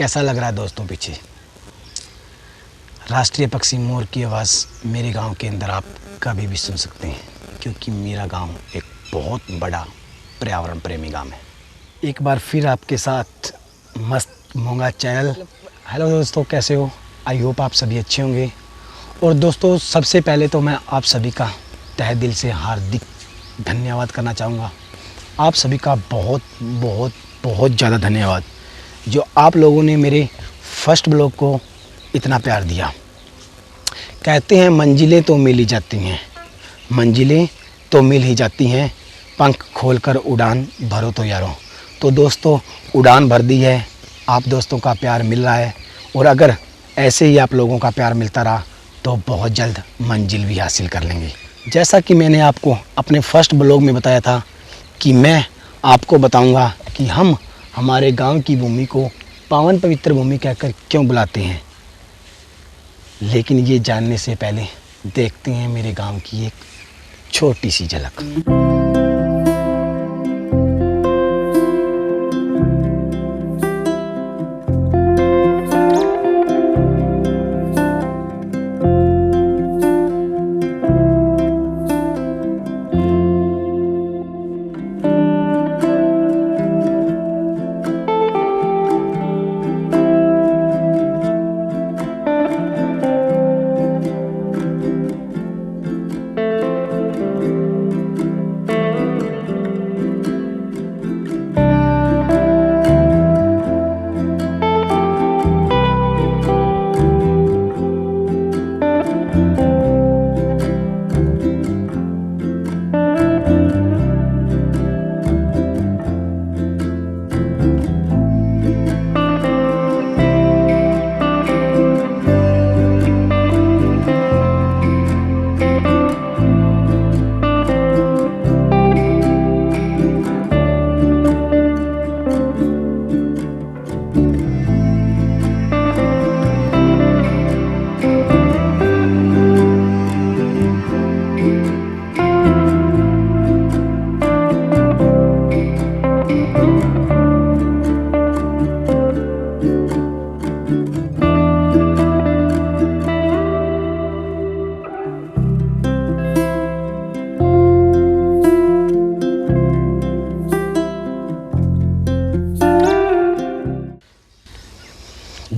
कैसा लग रहा है दोस्तों पीछे? राष्ट्रीय पक्षी मोर की आवाज़ मेरे गांव के अंदर आप कभी भी सुन सकते हैं, क्योंकि मेरा गांव एक बहुत बड़ा पर्यावरण प्रेमी गांव है। एक बार फिर आपके साथ मस्त मोंगा चैनल। हेलो दोस्तों, कैसे हो? आई होप आप सभी अच्छे होंगे। और दोस्तों, सबसे पहले तो मैं आप सभी का तहे दिल से हार्दिक धन्यवाद करना चाहूँगा। आप सभी का बहुत बहुत बहुत ज़्यादा धन्यवाद, जो आप लोगों ने मेरे फर्स्ट ब्लॉग को इतना प्यार दिया। कहते हैं मंजिलें तो मिल ही जाती हैं, मंजिलें तो मिल ही जाती हैं, पंख खोलकर उड़ान भरो तो यारों। तो दोस्तों, उड़ान भर दी है, आप दोस्तों का प्यार मिल रहा है, और अगर ऐसे ही आप लोगों का प्यार मिलता रहा तो बहुत जल्द मंजिल भी हासिल कर लेंगे। जैसा कि मैंने आपको अपने फर्स्ट ब्लॉग में बताया था कि मैं आपको बताऊंगा कि हम हमारे गांव की भूमि को पावन पवित्र भूमि कहकर क्यों बुलाते हैं। लेकिन ये जानने से पहले देखते हैं मेरे गांव की एक छोटी सी झलक।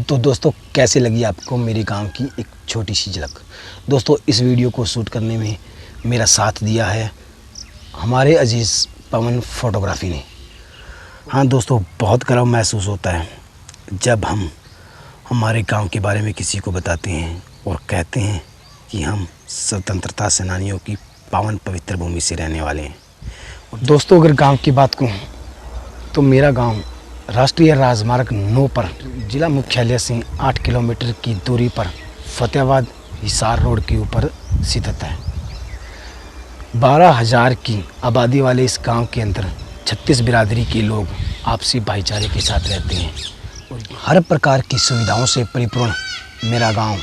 तो दोस्तों, कैसे लगी आपको मेरे गांव की एक छोटी सी झलक? दोस्तों, इस वीडियो को शूट करने में मेरा साथ दिया है हमारे अजीज़ पवन फोटोग्राफी ने। हाँ दोस्तों, बहुत गर्व महसूस होता है जब हम हमारे गांव के बारे में किसी को बताते हैं और कहते हैं कि हम स्वतंत्रता सेनानियों की पावन पवित्र भूमि से रहने वाले हैं। और दोस्तों, अगर गांव की बात कहूँ तो मेरा गांव राष्ट्रीय राजमार्ग 9 पर जिला मुख्यालय से 8 किलोमीटर की दूरी पर फतेहाबाद हिसार रोड के ऊपर स्थित है। 12,000 की आबादी वाले इस गांव के अंदर 36 बिरादरी के लोग आपसी भाईचारे के साथ रहते हैं और हर प्रकार की सुविधाओं से परिपूर्ण मेरा गांव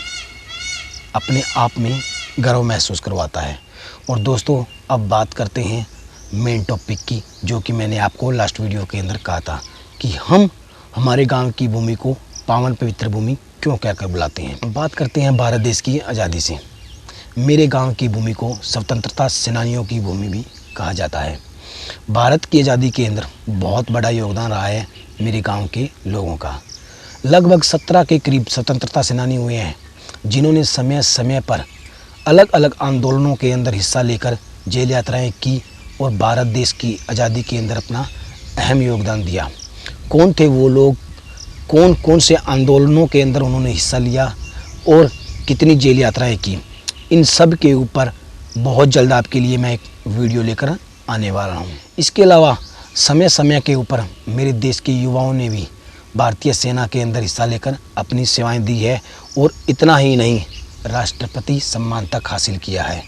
अपने आप में गर्व महसूस करवाता है। और दोस्तों, अब बात करते हैं मेन टॉपिक की, जो कि मैंने आपको लास्ट वीडियो के अंदर कहा था कि हम हमारे गांव की भूमि को पावन पवित्र भूमि क्यों कहकर बुलाते हैं। बात करते हैं भारत देश की आज़ादी से। मेरे गांव की भूमि को स्वतंत्रता सेनानियों की भूमि भी कहा जाता है। भारत की आज़ादी के अंदर बहुत बड़ा योगदान रहा है मेरे गांव के लोगों का। लगभग 17 के करीब स्वतंत्रता सेनानी हुए हैं, जिन्होंने समय समय पर अलग अलग आंदोलनों के अंदर हिस्सा लेकर जेल यात्राएँ की और भारत देश की आज़ादी के अंदर अपना अहम योगदान दिया। कौन थे वो लोग, कौन कौन से आंदोलनों के अंदर उन्होंने हिस्सा लिया और कितनी जेल यात्राएं की, इन सब के ऊपर बहुत जल्द आपके लिए मैं एक वीडियो लेकर आने वाला हूं। इसके अलावा समय समय के ऊपर मेरे देश के युवाओं ने भी भारतीय सेना के अंदर हिस्सा लेकर अपनी सेवाएं दी है, और इतना ही नहीं, राष्ट्रपति सम्मान तक हासिल किया है।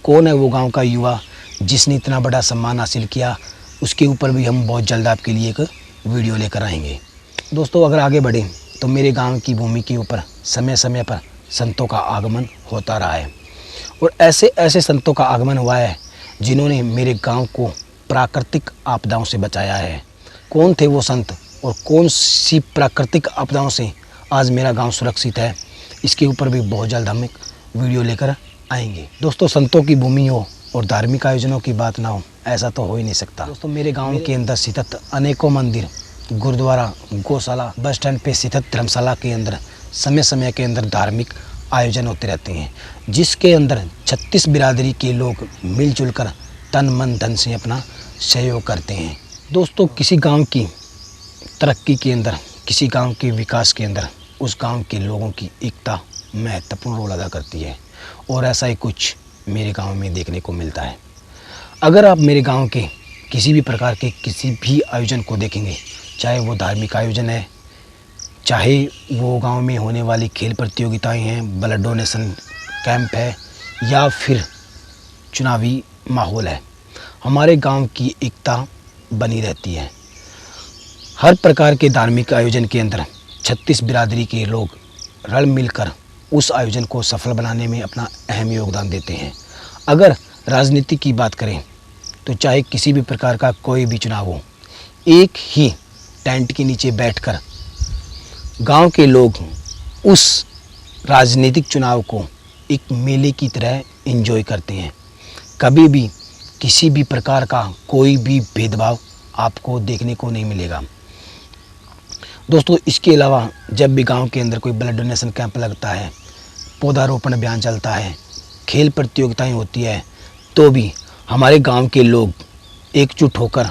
कौन है वो गाँव का युवा जिसने इतना बड़ा सम्मान हासिल किया, उसके ऊपर भी हम बहुत जल्द आपके लिए एक वीडियो लेकर आएंगे। दोस्तों, अगर आगे बढ़ें तो मेरे गांव की भूमि के ऊपर समय समय पर संतों का आगमन होता रहा है, और ऐसे ऐसे संतों का आगमन हुआ है जिन्होंने मेरे गांव को प्राकृतिक आपदाओं से बचाया है। कौन थे वो संत, और कौन सी प्राकृतिक आपदाओं से आज मेरा गांव सुरक्षित है, इसके ऊपर भी बहुत जल्द हम एक वीडियो लेकर आएंगे। दोस्तों, संतों की भूमि हो और धार्मिक आयोजनों की बात ना हो, ऐसा तो हो ही नहीं सकता। दोस्तों, मेरे गांव के अंदर स्थित अनेकों मंदिर, गुरुद्वारा, गौशाला, बस स्टैंड पे स्थित धर्मशाला के अंदर समय समय के अंदर धार्मिक आयोजन होते रहते हैं, जिसके अंदर 36 बिरादरी के लोग मिलजुल कर तन मन धन से अपना सहयोग करते हैं। दोस्तों, किसी गांव की तरक्की के अंदर, किसी गांव के विकास के अंदर उस गांव के लोगों की एकता महत्वपूर्ण रोल अदा करती है, और ऐसा ही कुछ मेरे गांव में देखने को मिलता है। अगर आप मेरे गांव के किसी भी प्रकार के किसी भी आयोजन को देखेंगे, चाहे वो धार्मिक आयोजन है, चाहे वो गांव में होने वाली खेल प्रतियोगिताएं हैं, ब्लड डोनेशन कैंप है, या फिर चुनावी माहौल है, हमारे गांव की एकता बनी रहती है। हर प्रकार के धार्मिक आयोजन के अंदर 36 बिरादरी के लोग रल मिलकर उस आयोजन को सफल बनाने में अपना अहम योगदान देते हैं। अगर राजनीति की बात करें तो चाहे किसी भी प्रकार का कोई भी चुनाव हो, एक ही टेंट के नीचे बैठकर गांव के लोग उस राजनीतिक चुनाव को एक मेले की तरह एंजॉय करते हैं। कभी भी किसी भी प्रकार का कोई भी भेदभाव आपको देखने को नहीं मिलेगा। दोस्तों, इसके अलावा जब भी गांव के अंदर कोई ब्लड डोनेशन कैंप लगता है, पौधारोपण अभियान चलता है, खेल प्रतियोगिताएं होती है, तो भी हमारे गांव के लोग एकजुट होकर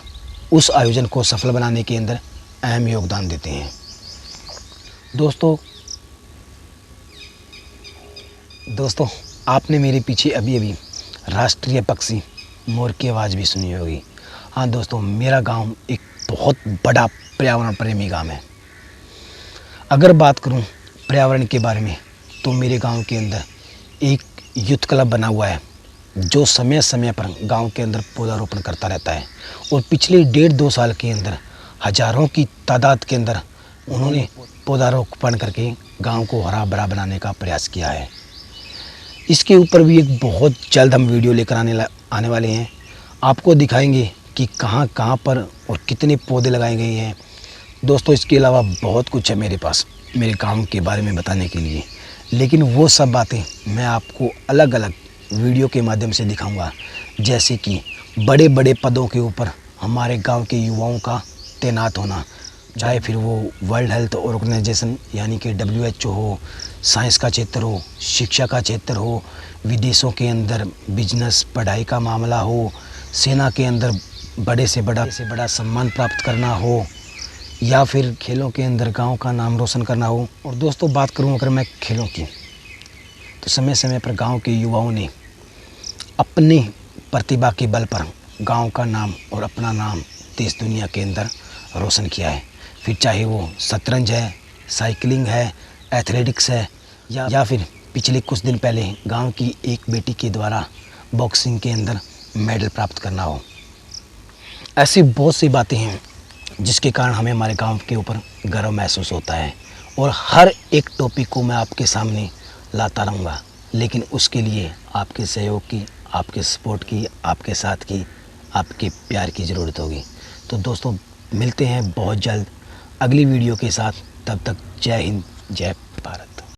उस आयोजन को सफल बनाने के अंदर अहम योगदान देते हैं। दोस्तों, आपने मेरे पीछे अभी अभी राष्ट्रीय पक्षी मोर की आवाज़ भी सुनी होगी। हाँ दोस्तों, मेरा गांव एक बहुत बड़ा पर्यावरण प्रेमी गांव है। अगर बात करूं पर्यावरण के बारे में, तो मेरे गांव के अंदर एक यूथ क्लब बना हुआ है, जो समय समय पर गांव के अंदर पौधारोपण करता रहता है, और पिछले 1.5-2 साल के अंदर हज़ारों की तादाद के अंदर उन्होंने पौधारोपण करके गांव को हरा भरा बनाने का प्रयास किया है। इसके ऊपर भी एक बहुत जल्द हम वीडियो लेकर आने वाले हैं। आपको दिखाएंगे कि कहाँ कहाँ पर और कितने पौधे लगाए गए हैं। दोस्तों, इसके अलावा बहुत कुछ है मेरे पास मेरे गांव के बारे में बताने के लिए, लेकिन वो सब बातें मैं आपको अलग अलग वीडियो के माध्यम से दिखाऊंगा। जैसे कि बड़े बड़े पदों के ऊपर हमारे गांव के युवाओं का तैनात होना, चाहे फिर वो वर्ल्ड हेल्थ ऑर्गेनाइजेशन यानी कि WHO हो, साइंस का क्षेत्र हो, शिक्षा का क्षेत्र हो, विदेशों के अंदर बिजनेस पढ़ाई का मामला हो, सेना के अंदर बड़े से बड़ा सम्मान प्राप्त करना हो, या फिर खेलों के अंदर गांव का नाम रोशन करना हो। और दोस्तों, बात करूं अगर मैं खेलों की, तो समय समय पर गांव के युवाओं ने अपनी प्रतिभा के बल पर गांव का नाम और अपना नाम देश दुनिया के अंदर रोशन किया है। फिर चाहे वो शतरंज है, साइकिलिंग है, एथलेटिक्स है, या फिर पिछले कुछ दिन पहले गांव की एक बेटी के द्वारा बॉक्सिंग के अंदर मेडल प्राप्त करना हो। ऐसी बहुत सी बातें हैं जिसके कारण हमें हमारे गांव के ऊपर गर्व महसूस होता है, और हर एक टॉपिक को मैं आपके सामने लाता रहूँगा। लेकिन उसके लिए आपके सहयोग की, आपके सपोर्ट की, आपके साथ की, आपके प्यार की ज़रूरत होगी। तो दोस्तों, मिलते हैं बहुत जल्द अगली वीडियो के साथ। तब तक जय हिंद, जय भारत।